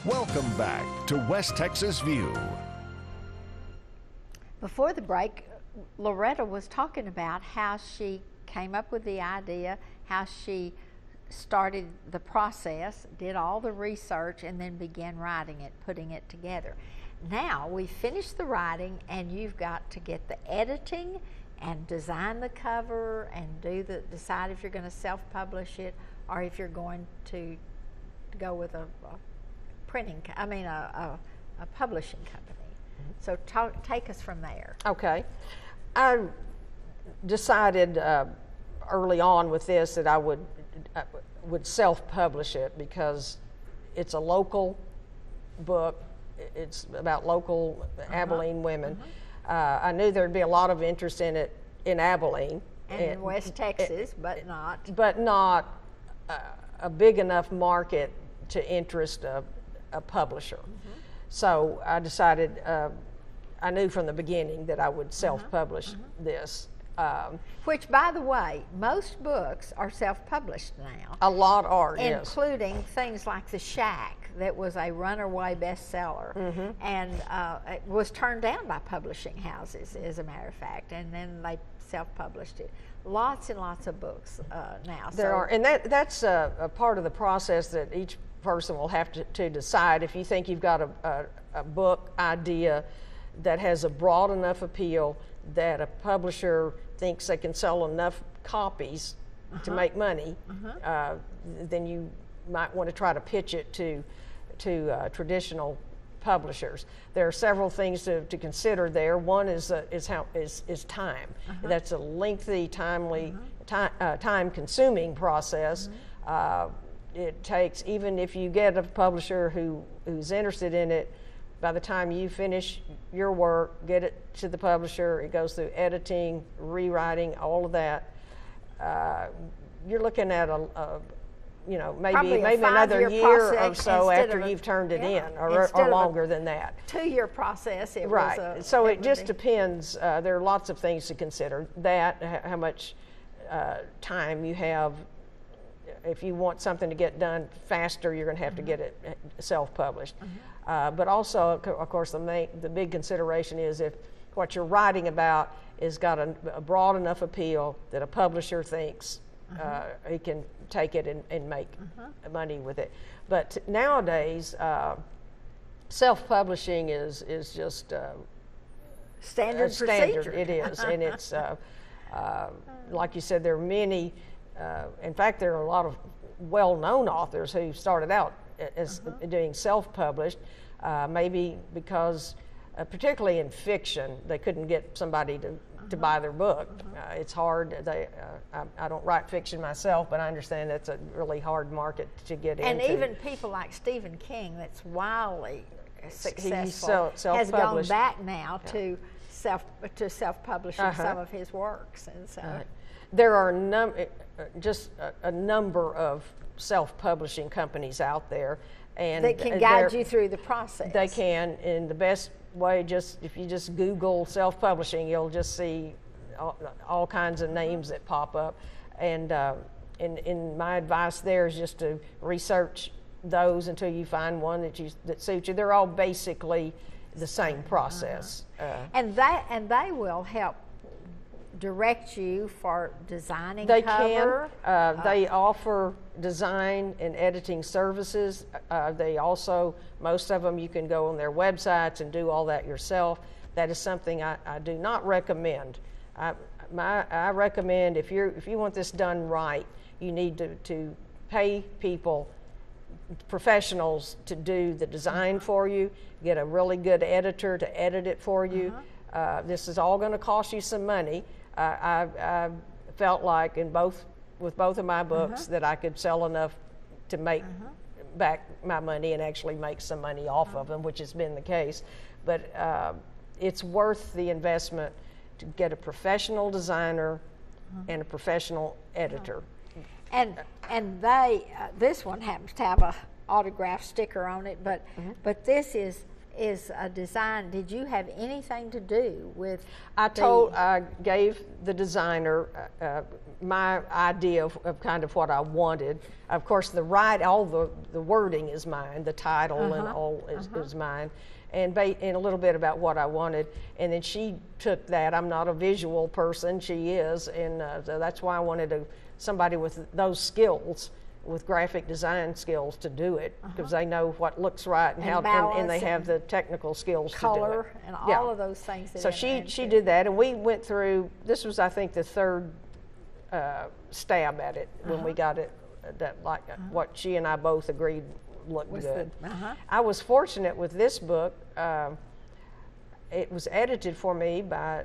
Welcome back to West Texas View. Before the break, Loretta was talking about how she came up with the idea, how she started the process, did all the research, and then began writing it, putting it together. Now we finished the writing, and you've got to get the editing and design the cover and decide if you're going to self-publish it or if you're going to go with a publishing company. So take us from there. Okay. I decided early on with this that I would self-publish it because it's a local book. It's about local Abilene women. I knew there'd be a lot of interest in it in Abilene. And in West Texas, but not. But not a big enough market to interest a publisher. So I decided, I knew from the beginning that I would self-publish this. Which, by the way, most books are self-published now. A lot are, yes. Including things like The Shack, that was a runaway bestseller, and it was turned down by publishing houses, as a matter of fact, and then they self-published it. Lots and lots of books now. There are, and that's a part of the process that each person will have to decide. If you think you've got a book idea that has a broad enough appeal that a publisher thinks they can sell enough copies to make money, then you might want to try to pitch it to traditional publishers. There are several things to consider there. One is time. That's a lengthy, time-consuming process. It takes, even if you get a publisher who's interested in it, by the time you finish your work, get it to the publisher, it goes through editing, rewriting, all of that. You're looking at maybe another year or so after you've turned it in, or longer than that. 2-year process. So it just depends. There are lots of things to consider. That, how much time you have. If you want something to get done faster, you're going to have to get it self-published. But also, of course, the big consideration is if what you're writing about has got a broad enough appeal that a publisher thinks he can take it and make money with it. But nowadays, self-publishing is just standard procedure. It is, and it's like you said, there are many. In fact, there are a lot of well-known authors who started out as doing self-published, maybe because, particularly in fiction, they couldn't get somebody to buy their book. It's hard. I don't write fiction myself, but I understand that's a really hard market to get into. And even people like Stephen King, that's wildly successful, has gone back now to self-publishing some of his works, and so. There are a number of self-publishing companies out there, and that can guide you through the process. They can, in the best way. If you just Google self-publishing, you'll just see all kinds of names that pop up. And my advice there is just to research those until you find one that suits you. They're all basically the same process. And they will help direct you for designing they cover? They offer design and editing services. They also, most of them, you can go on their websites and do all that yourself. That is something I do not recommend. I recommend if you want this done right, you need to pay people, professionals, to do the design for you, get a really good editor to edit it for you. This is all going to cost you some money. I felt like with both of my books that I could sell enough to make back my money and actually make some money off of them, which has been the case. But it's worth the investment to get a professional designer and a professional editor. And they this one happens to have a autograph sticker on it, but this is a design. Did you have anything to do with? I gave the designer my idea of kind of what I wanted. Of course, all the wording is mine, the title and all is mine, and a little bit about what I wanted. And then she took that. I'm not a visual person, she is, and so that's why I wanted somebody with those skills, with graphic design skills, to do it, because they know what looks right and they have the technical skills to do it. Color and all of those things. So she did that, and we went through. This was, I think, the third stab at it when we got it. What she and I both agreed looked good. I was fortunate with this book. It was edited for me by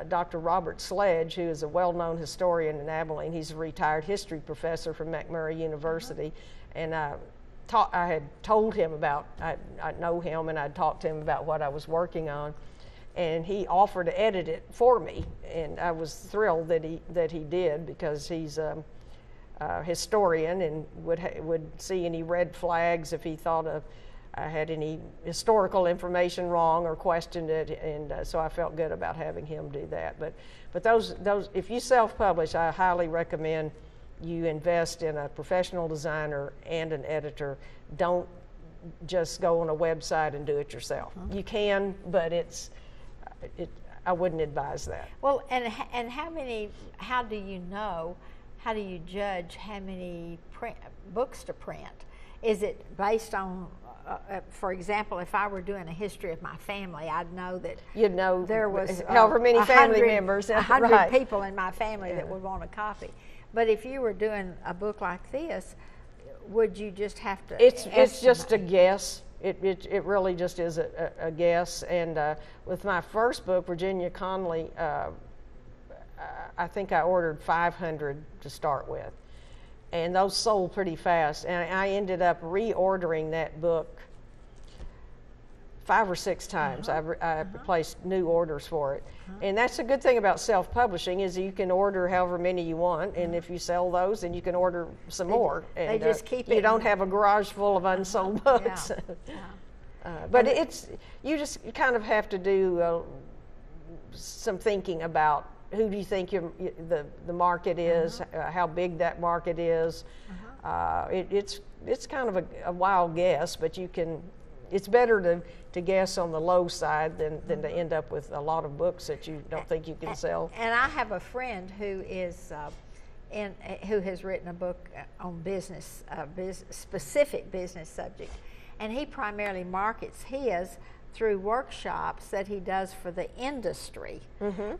Dr. Robert Sledge, who is a well-known historian in Abilene. He's a retired history professor from McMurray University, and I had told him about, I know him, and I'd talked to him about what I was working on, and he offered to edit it for me, and I was thrilled that he did, because he's a historian and would see any red flags if he thought I had any historical information wrong or questioned it, and so I felt good about having him do that. But those if you self-publish, I highly recommend you invest in a professional designer and an editor. Don't just go on a website and do it yourself. You can, but I wouldn't advise that. Well, and how do you judge how many books to print? Is it based on, for example, if I were doing a history of my family, I'd know that you'd know there was however many family members, 100 people in my family that would want a copy. But if you were doing a book like this, would you just have to? It's just a guess. It really just is a guess. And with my first book, Virginia Conley, I think I ordered 500 to start with, and those sold pretty fast. And I ended up reordering that book 5 or 6 times. I placed new orders for it. And that's a good thing about self-publishing, is you can order however many you want, and if you sell those, then you can order some more. And they just keep it. You don't have a garage full of unsold books. But you just kind of have to do some thinking about who do you think the market is, how big that market is. It's kind of a wild guess, but it's better to guess on the low side than to end up with a lot of books that you don't think you can sell. And I have a friend who has written a book on business, specific business subject, and he primarily markets his through workshops that he does for the industry,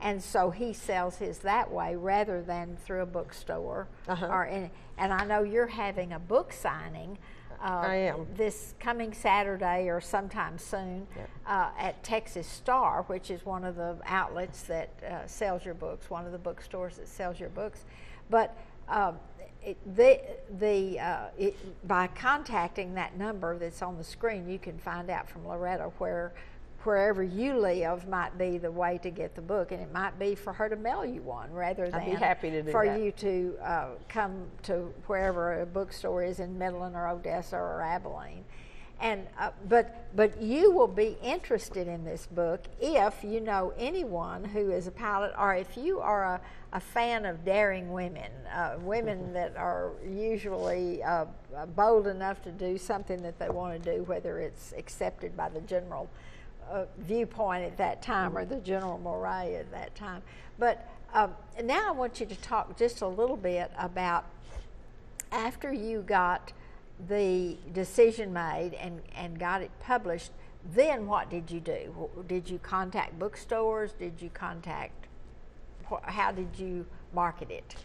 and so he sells his that way rather than through a bookstore. And I know you're having a book signing. I am. This coming Saturday or sometime soon at Texas Star, which is one of the outlets that sells your books, one of the bookstores that sells your books. But by contacting that number that's on the screen, you can find out from Loretta wherever you live might be the way to get the book, and it might be for her to mail you one rather than I'd be happy to do for that. you to come to wherever a bookstore is in Midland or Odessa or Abilene. And but you will be interested in this book if you know anyone who is a pilot, or if you are a fan of daring women, women that are usually bold enough to do something that they want to do, whether it's accepted by the general viewpoint at that time or the general moray at that time. But now I want you to talk just a little bit about after you got the decision made and got it published, then what did you do? Did you contact bookstores? Did you how did you market it?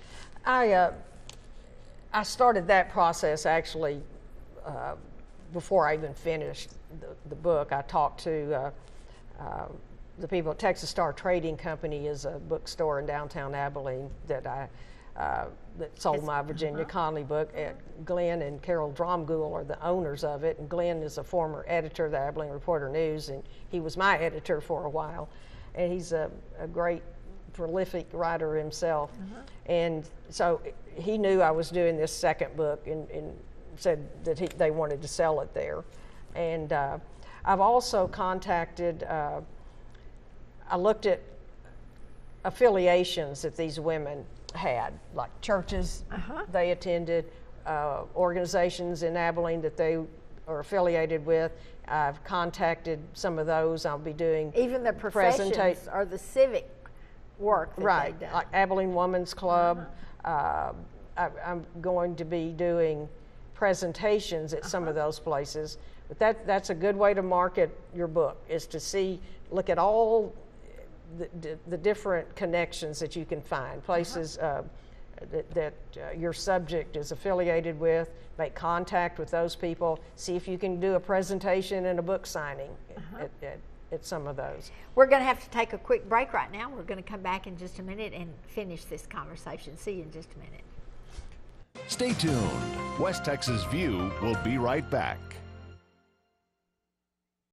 I started that process actually before I even finished the book. I talked to the people at Texas Star Trading Company, is a bookstore in downtown Abilene that sold my Virginia Conley book. Glenn and Carol Dromgoole are the owners of it, and Glenn is a former editor of the Abilene Reporter News, and he was my editor for a while, and he's a great prolific writer himself. And so he knew I was doing this second book and said that they wanted to sell it there. And I've also contacted, I looked at affiliations that these women had, like churches they attended, organizations in Abilene that they are affiliated with. I've contacted some of those. I'll be doing even the professions or the civic work that they've done. Like Abilene Women's Club. I'm going to be doing presentations at some of those places. But that's a good way to market your book, is to look at all the different connections that you can find, places that your subject is affiliated with. Make contact with those people. See if you can do a presentation and a book signing at some of those. We're going to have to take a quick break right now. We're going to come back in just a minute and finish this conversation. See you in just a minute. Stay tuned. West Texas View will be right back.